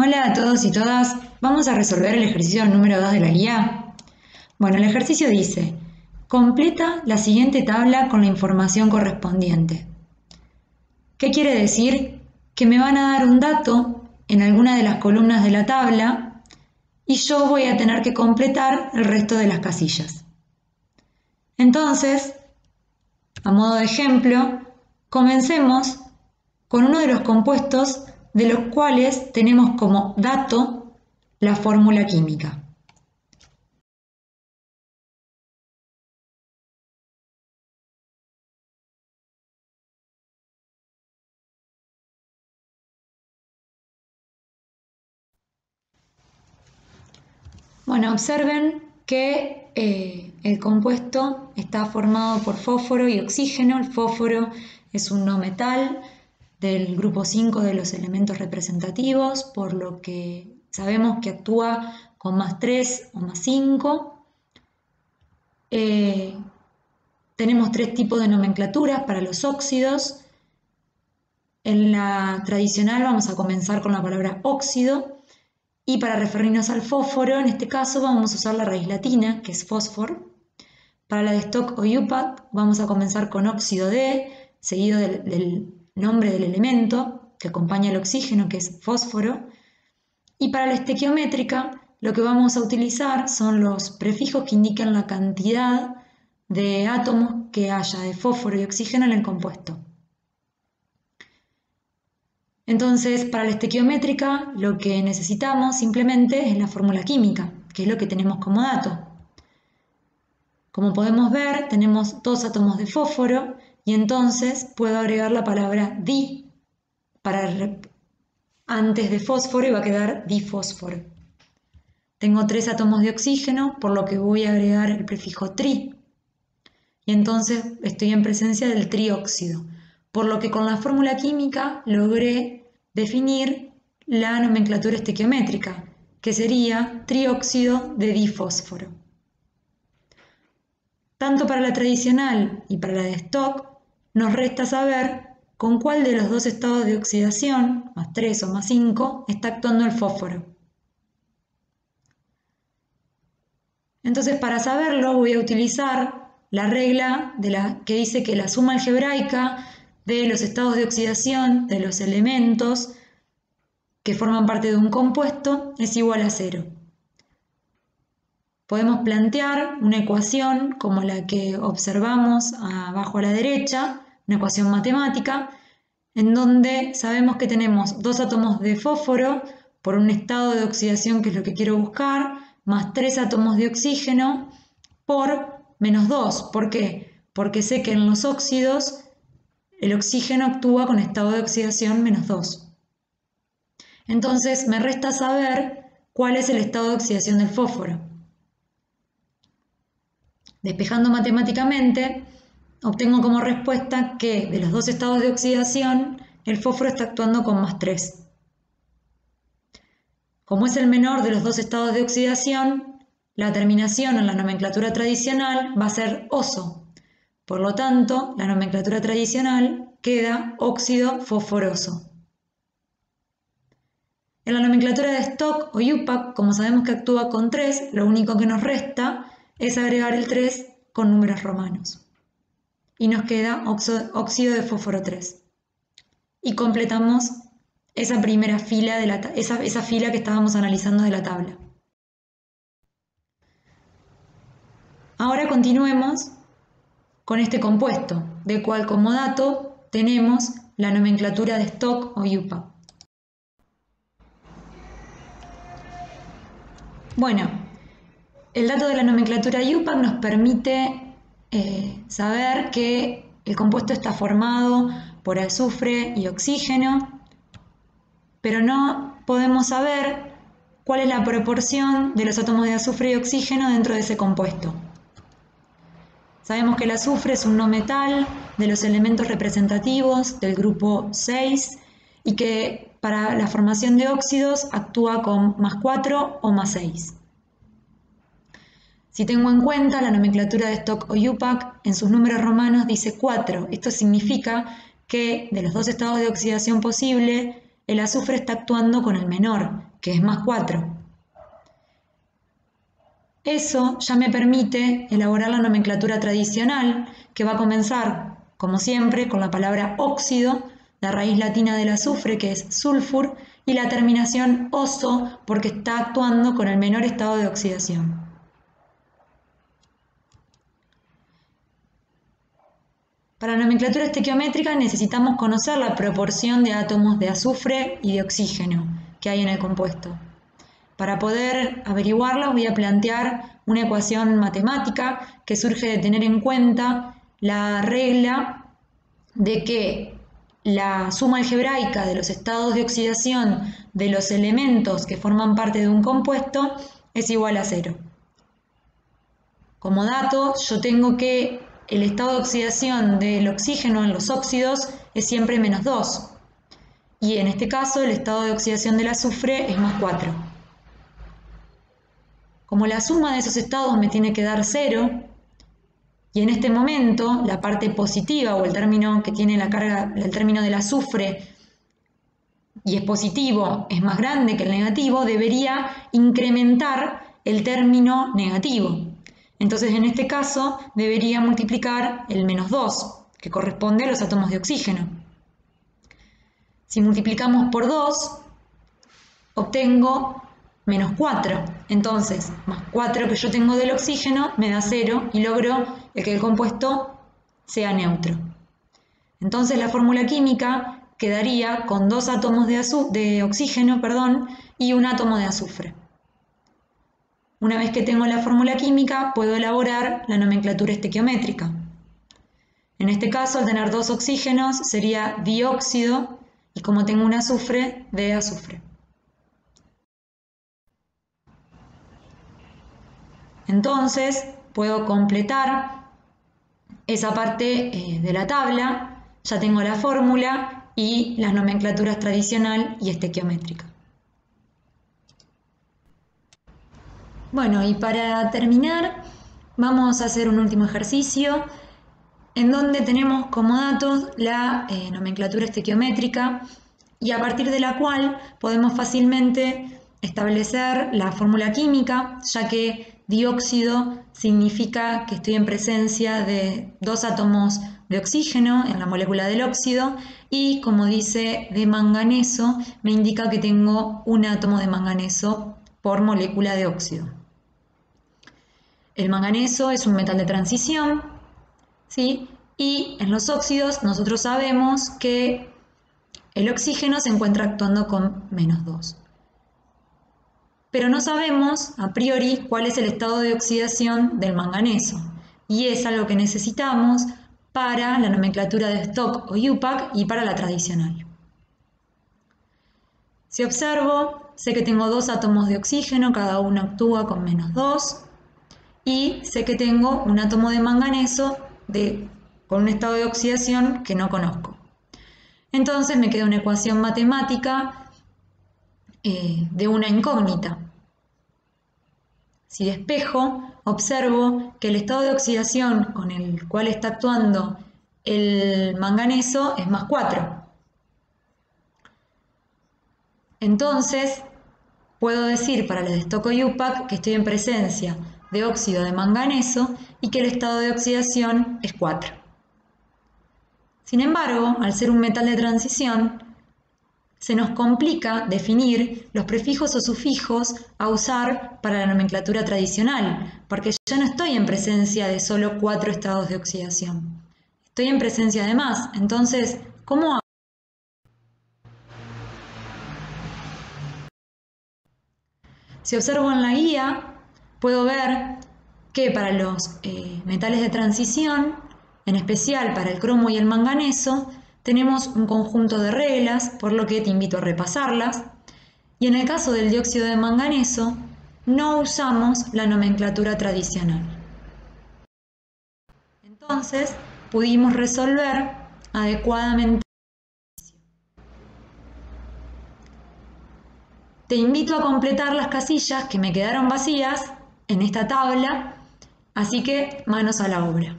Hola a todos y todas, vamos a resolver el ejercicio número 2 de la guía. Bueno, el ejercicio dice, completa la siguiente tabla con la información correspondiente. ¿Qué quiere decir? Que me van a dar un dato en alguna de las columnas de la tabla y yo voy a tener que completar el resto de las casillas. Entonces, a modo de ejemplo, comencemos con uno de los compuestos de los cuales tenemos como dato la fórmula química. Bueno, observen que el compuesto está formado por fósforo y oxígeno. El fósforo es un no metal del grupo 5 de los elementos representativos, por lo que sabemos que actúa con +3 o +5. Tenemos tres tipos de nomenclaturas para los óxidos. En la tradicional vamos a comenzar con la palabra óxido. Y para referirnos al fósforo, en este caso vamos a usar la raíz latina, que es fósforo. Para la de Stock o IUPAC vamos a comenzar con óxido de, seguido del nombre del elemento que acompaña el oxígeno, que es fósforo. Y para la estequiométrica lo que vamos a utilizar son los prefijos que indican la cantidad de átomos que haya de fósforo y oxígeno en el compuesto. Entonces, para la estequiométrica, lo que necesitamos simplemente es la fórmula química, que es lo que tenemos como dato. Como podemos ver, tenemos 2 átomos de fósforo y entonces puedo agregar la palabra di antes de fósforo y va a quedar difósforo. Tengo 3 átomos de oxígeno, por lo que voy a agregar el prefijo tri. Y entonces estoy en presencia del trióxido, por lo que con la fórmula química logré definir la nomenclatura estequiométrica, que sería trióxido de difósforo. Tanto para la tradicional y para la de Stock, nos resta saber con cuál de los dos estados de oxidación, +3 o +5, está actuando el fósforo. Entonces, para saberlo, voy a utilizar la regla que dice que la suma algebraica de los estados de oxidación de los elementos que forman parte de un compuesto es igual a 0. Podemos plantear una ecuación como la que observamos abajo a la derecha, una ecuación matemática, en donde sabemos que tenemos 2 átomos de fósforo por un estado de oxidación que es lo que quiero buscar, más 3 átomos de oxígeno por -2. ¿Por qué? Porque sé que en los óxidos el oxígeno actúa con estado de oxidación -2. Entonces me resta saber cuál es el estado de oxidación del fósforo. Despejando matemáticamente, obtengo como respuesta que de los 2 estados de oxidación, el fósforo está actuando con +3. Como es el menor de los 2 estados de oxidación, la terminación en la nomenclatura tradicional va a ser oso. Por lo tanto, la nomenclatura tradicional queda óxido fosforoso. En la nomenclatura de Stock o IUPAC, como sabemos que actúa con 3, lo único que nos resta es agregar el 3 con números romanos. Y nos queda óxido de fósforo 3. Y completamos esa primera fila, esa fila que estábamos analizando de la tabla. Ahora continuemos con este compuesto, del cual como dato tenemos la nomenclatura de Stock o IUPAC. Bueno, el dato de la nomenclatura IUPAC nos permite saber que el compuesto está formado por azufre y oxígeno, pero no podemos saber cuál es la proporción de los átomos de azufre y oxígeno dentro de ese compuesto. Sabemos que el azufre es un no metal de los elementos representativos del grupo 6 y que para la formación de óxidos actúa con +4 o +6. Si tengo en cuenta la nomenclatura de Stock o IUPAC, en sus números romanos dice 4. Esto significa que de los 2 estados de oxidación posible, el azufre está actuando con el menor, que es más 4. Eso ya me permite elaborar la nomenclatura tradicional, que va a comenzar, como siempre, con la palabra óxido, la raíz latina del azufre, que es sulfur, y la terminación oso, porque está actuando con el menor estado de oxidación. Para la nomenclatura estequiométrica necesitamos conocer la proporción de átomos de azufre y de oxígeno que hay en el compuesto. Para poder averiguarla voy a plantear una ecuación matemática que surge de tener en cuenta la regla de que la suma algebraica de los estados de oxidación de los elementos que forman parte de un compuesto es igual a 0. Como dato, yo tengo que el estado de oxidación del oxígeno en los óxidos es siempre menos 2. Y en este caso el estado de oxidación del azufre es más 4. Como la suma de esos estados me tiene que dar 0, y en este momento la parte positiva o el término que tiene la carga, el término del azufre y es positivo, es más grande que el negativo, debería incrementar el término negativo. Entonces en este caso debería multiplicar el menos 2, que corresponde a los átomos de oxígeno. Si multiplicamos por 2, obtengo menos 4. Entonces, más 4 que yo tengo del oxígeno me da 0 y logro que el compuesto sea neutro. Entonces la fórmula química quedaría con 2 átomos de oxígeno, y un átomo de azufre. Una vez que tengo la fórmula química, puedo elaborar la nomenclatura estequiométrica. En este caso, al tener 2 oxígenos, sería dióxido, y como tengo un azufre, de azufre. Entonces, puedo completar esa parte de la tabla. Ya tengo la fórmula y las nomenclaturas tradicional y estequiométrica. Bueno, y para terminar, vamos a hacer un último ejercicio en donde tenemos como datos la nomenclatura estequiométrica y a partir de la cual podemos fácilmente establecer la fórmula química, ya que dióxido significa que estoy en presencia de 2 átomos de oxígeno en la molécula del óxido y como dice de manganeso, me indica que tengo un átomo de manganeso por molécula de óxido. El manganeso es un metal de transición, ¿sí? Y en los óxidos nosotros sabemos que el oxígeno se encuentra actuando con menos 2. Pero no sabemos a priori cuál es el estado de oxidación del manganeso. Y es algo que necesitamos para la nomenclatura de Stock o IUPAC y para la tradicional. Si observo, sé que tengo 2 átomos de oxígeno, cada uno actúa con menos 2. Y sé que tengo un átomo de manganeso con un estado de oxidación que no conozco. Entonces me queda una ecuación matemática de una incógnita. Si despejo, observo que el estado de oxidación con el cual está actuando el manganeso es más 4. Entonces, puedo decir para la de Stock o IUPAC que estoy en presencia de óxido de manganeso y que el estado de oxidación es 4. Sin embargo, al ser un metal de transición, se nos complica definir los prefijos o sufijos a usar para la nomenclatura tradicional, porque ya no estoy en presencia de solo 4 estados de oxidación. Estoy en presencia de más. Entonces, ¿cómo hago? Si observo en la guía, puedo ver que para los metales de transición, en especial para el cromo y el manganeso, tenemos un conjunto de reglas, por lo que te invito a repasarlas. Y en el caso del dióxido de manganeso, no usamos la nomenclatura tradicional. Entonces, pudimos resolver adecuadamente. Te invito a completar las casillas que me quedaron vacías en esta tabla, así que manos a la obra.